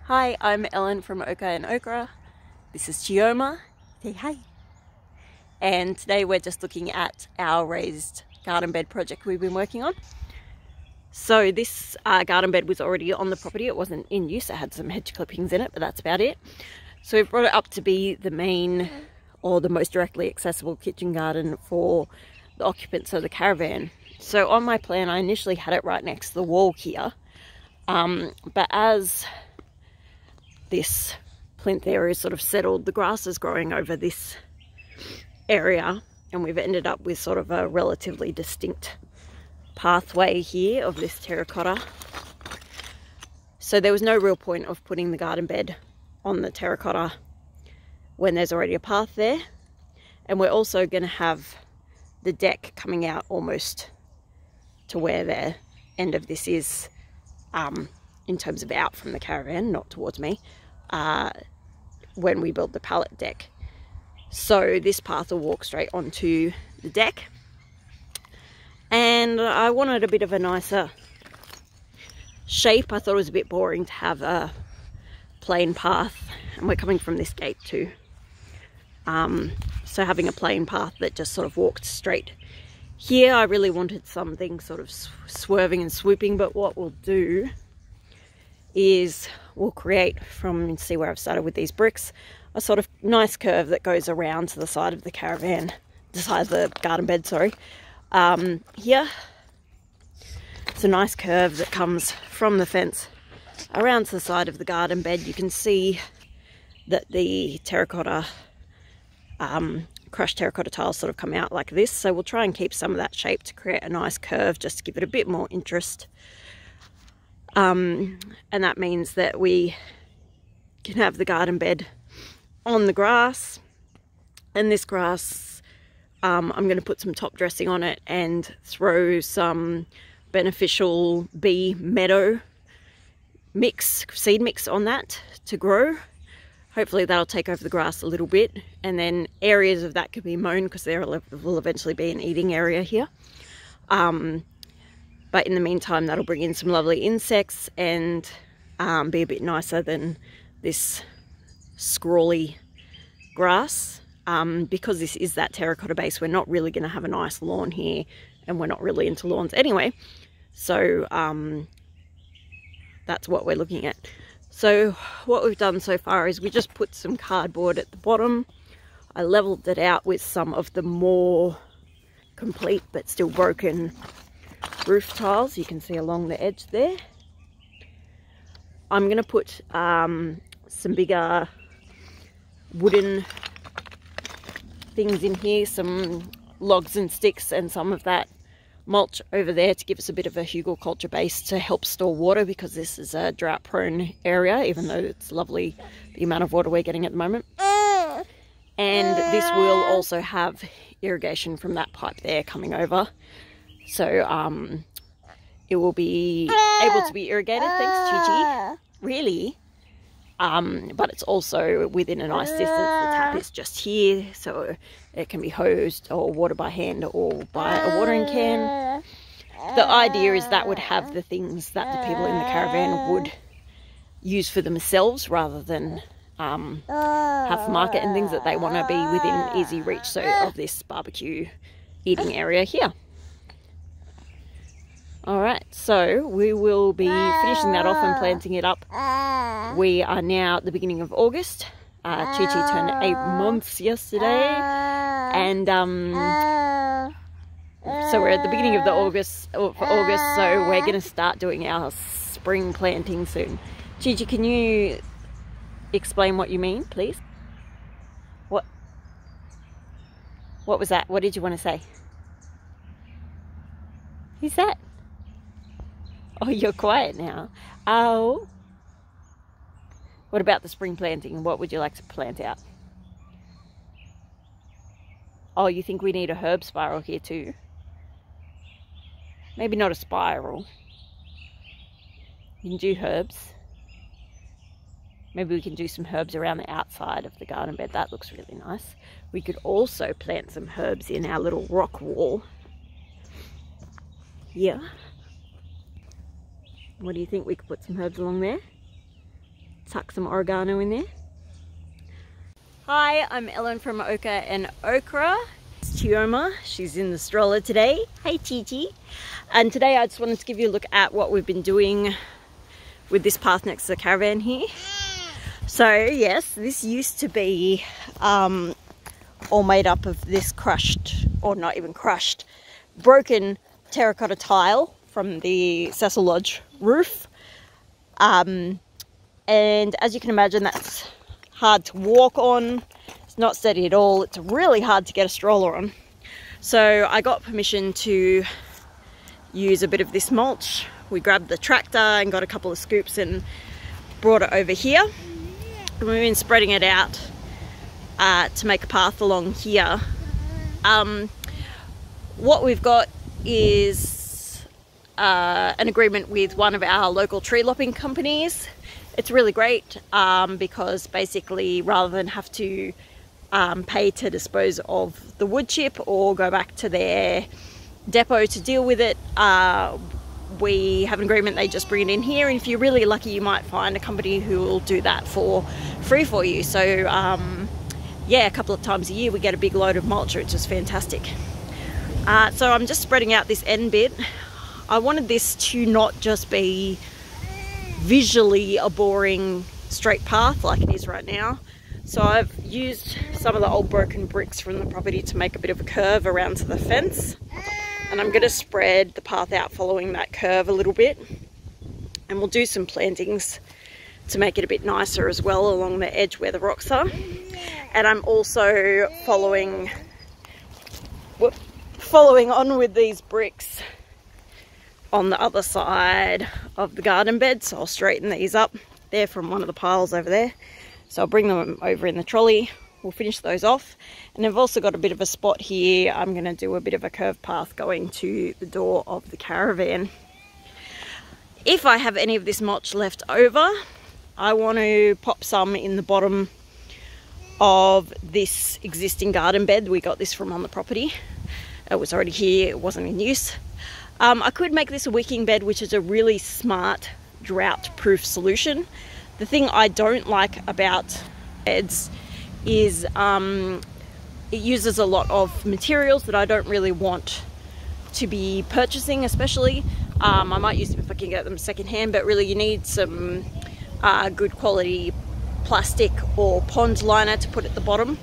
Hi, I'm Ellen from Ellen of Ochre Okra. This is Chioma. Say hi. And today we're just looking at our raised garden bed project we've been working on. So this garden bed was already on the property. It wasn't in use. It had some hedge clippings in it, but that's about it. So we've brought it up to be the main or the most directly accessible kitchen garden for the occupants of the caravan. So on my plan, I initially had it right next to the wall here. But as this plinth area sort of settled, the grass is growing over this area, and we've ended up with sort of a relatively distinct pathway here of this terracotta. So there was no real point of putting the garden bed on the terracotta when there's already a path there. And we're also going to have the deck coming out almost to where the end of this is, in terms of out from the caravan, not towards me, when we build the pallet deck. So this path will walk straight onto the deck, and I wanted a bit of a nicer shape. I thought it was a bit boring to have a plain path, and we're coming from this gate too, so having a plain path that just sort of walked straight. Here I really wanted something sort of swerving and swooping, but what we'll do is we'll create from, see where I've started with these bricks, a sort of nice curve that goes around to the side of the caravan, the side of the garden bed, sorry. Here, it's a nice curve that comes from the fence around to the side of the garden bed. You can see that the terracotta, crushed terracotta tiles sort of come out like this. So we'll try and keep some of that shape to create a nice curve, just to give it a bit more interest. And that means that we can have the garden bed on the grass, and this grass, I'm going to put some top dressing on it and throw some beneficial bee meadow mix, seed mix on that to grow. Hopefully that'll take over the grass a little bit, and then areas of that could be mown because there will eventually be an eating area here. But in the meantime, that'll bring in some lovely insects and be a bit nicer than this scrawly grass. Because this is that terracotta base, we're not really going to have a nice lawn here, and we're not really into lawns anyway. So that's what we're looking at. So what we've done so far is we just put some cardboard at the bottom. I leveled it out with some of the more complete but still broken roof tiles you can see along the edge there. I'm going to put some bigger wooden things in here, some logs and sticks, and some of that mulch over there to give us a bit of a hugelkultur base to help store water, because this is a drought prone area, even though it's lovely the amount of water we're getting at the moment. And this will also have irrigation from that pipe there coming over. So it will be able to be irrigated, thanks Chi-Chi, really. But it's also within a nice distance. The tap is just here, so it can be hosed or watered by hand or by a watering can. The idea is that would have the things that the people in the caravan would use for themselves, rather than have the market and things, that they want to be within easy reach of this barbecue eating area here. Alright, so we will be finishing that off and planting it up. We are now at the beginning of August. Chi-Chi turned 8 months yesterday, and so we're at the beginning of August, so we're going to start doing our spring planting soon. Chi-Chi, can you explain what you mean, please? What was that? What did you want to say? Who's that? Oh, you're quiet now. Oh. What about the spring planting? What would you like to plant out? Oh, you think we need a herb spiral here too? Maybe not a spiral. You can do herbs. Maybe we can do some herbs around the outside of the garden bed. That looks really nice. We could also plant some herbs in our little rock wall here. What do you think? We could put some herbs along there? tuck some oregano in there. Hi, I'm Ellen from Ochre and Okra. It's Chioma, she's in the stroller today. Hey Chi. And today I just wanted to give you a look at what we've been doing with this path next to the caravan here. So yes, this used to be all made up of this crushed, or not even crushed, broken terracotta tile from the Cecil Lodge roof. And as you can imagine, that's hard to walk on. It's not steady at all. It's really hard to get a stroller on. So I got permission to use a bit of this mulch. We grabbed the tractor and got a couple of scoops and brought it over here. And we've been spreading it out to make a path along here. What we've got is an agreement with one of our local tree lopping companies. It's really great because basically rather than have to pay to dispose of the wood chip or go back to their depot to deal with it, we have an agreement. They just bring it in here, and if you're really lucky you might find a company who will do that for free for you. So yeah, a couple of times a year we get a big load of mulch, which is fantastic. So I'm just spreading out this end bit. I wanted this to not just be visually a boring straight path like it is right now. So I've used some of the old broken bricks from the property to make a bit of a curve around to the fence. And I'm going to spread the path out following that curve a little bit. And we'll do some plantings to make it a bit nicer as well along the edge where the rocks are. And I'm also following on with these bricks on the other side of the garden bed. So I'll straighten these up. They're from one of the piles over there. So I'll bring them over in the trolley. We'll finish those off. And I've also got a bit of a spot here. I'm going to do a bit of a curved path going to the door of the caravan. If I have any of this mulch left over, I want to pop some in the bottom of this existing garden bed. We got this from on the property. It was already here, it wasn't in use. I could make this a wicking bed, which is a really smart drought-proof solution. The thing I don't like about beds is it uses a lot of materials that I don't really want to be purchasing, especially. I might use them if I can get them secondhand, but really you need some good quality plastic or pond liner to put at the bottom.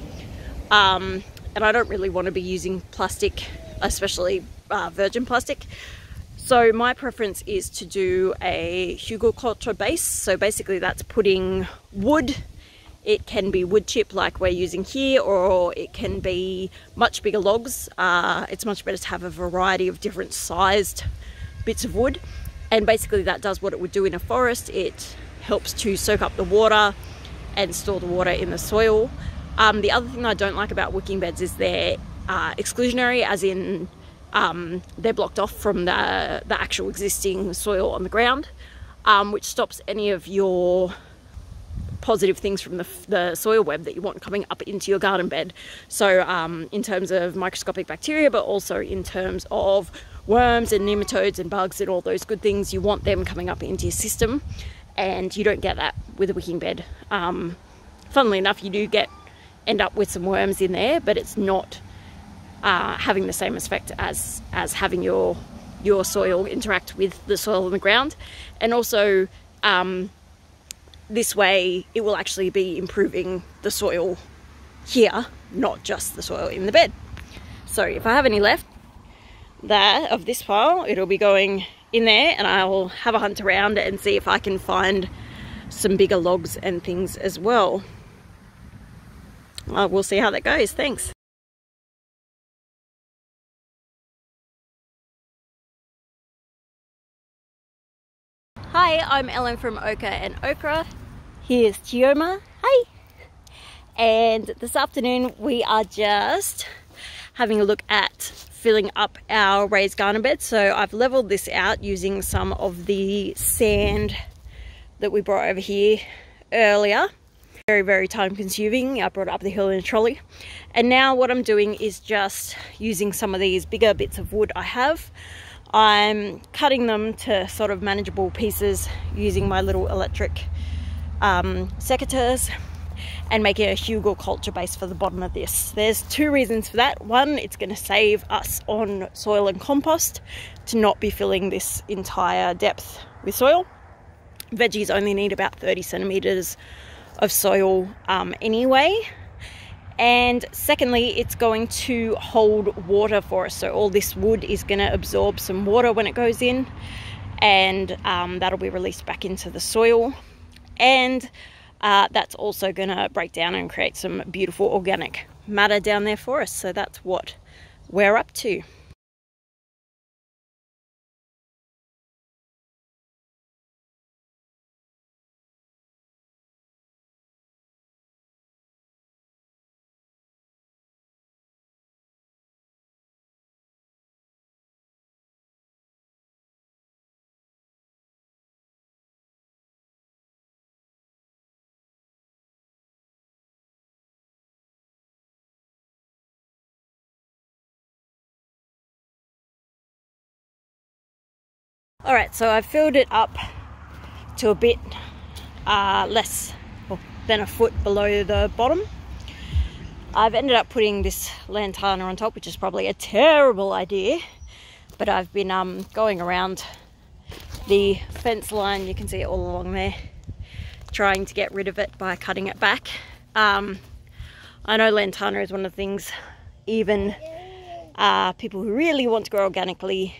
And I don't really want to be using plastic, especially virgin plastic. So my preference is to do a hugelkultur base. So basically that's putting wood. It can be wood chip like we're using here, or it can be much bigger logs. It's much better to have a variety of different sized bits of wood. And basically that does what it would do in a forest. It helps to soak up the water and store the water in the soil. The other thing I don't like about wicking beds is they're exclusionary, as in they're blocked off from the actual existing soil on the ground, which stops any of your positive things from the soil web that you want coming up into your garden bed. So in terms of microscopic bacteria, but also in terms of worms and nematodes and bugs and all those good things, you want them coming up into your system, and you don't get that with a wicking bed. Funnily enough, you do end up with some worms in there, but it's not having the same effect as having your soil interact with the soil on the ground. And also this way it will actually be improving the soil here, not just the soil in the bed. So if I have any left there of this pile, it'll be going in there, and I'll have a hunt around and see if I can find some bigger logs and things as well. We'll see how that goes. Thanks. Hi, I'm Ellen from Ochre and Okra. Here's Chioma. Hi. And this afternoon we are just having a look at filling up our raised garden bed. So I've leveled this out using some of the sand that we brought over here earlier. Very, very time consuming. I brought it up the hill in a trolley. And now what I'm doing is just using some of these bigger bits of wood I have. I'm cutting them to sort of manageable pieces using my little electric secateurs, and making a hugelkultur base for the bottom of this. There's two reasons for that. One, it's going to save us on soil and compost to not be filling this entire depth with soil. Veggies only need about 30 centimetres of soil anyway. And secondly, it's going to hold water for us. So all this wood is going to absorb some water when it goes in, and that'll be released back into the soil. And that's also going to break down and create some beautiful organic matter down there for us. So that's what we're up to. Alright, so I've filled it up to a bit less than a foot below the bottom. I've ended up putting this lantana on top, which is probably a terrible idea, but I've been going around the fence line, you can see it all along there, trying to get rid of it by cutting it back. I know lantana is one of the things even people who really want to grow organically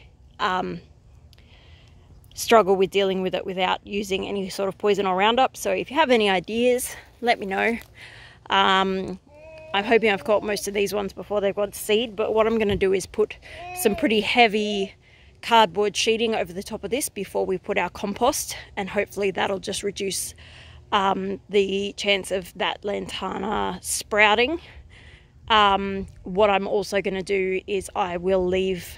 struggle with dealing with it without using any sort of poison or Roundup. So if you have any ideas, let me know. I'm hoping I've caught most of these ones before they've gone to seed, but what I'm going to do is put some pretty heavy cardboard sheeting over the top of this before we put our compost, and hopefully that'll just reduce the chance of that lantana sprouting. What I'm also going to do is I will leave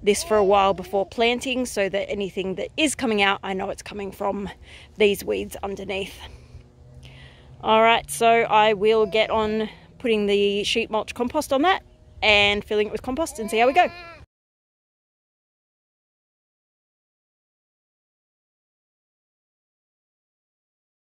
this for a while before planting, so that anything that is coming out, I know it's coming from these weeds underneath. Alright, so I will get on putting the sheet mulch compost on that and filling it with compost and see how we go.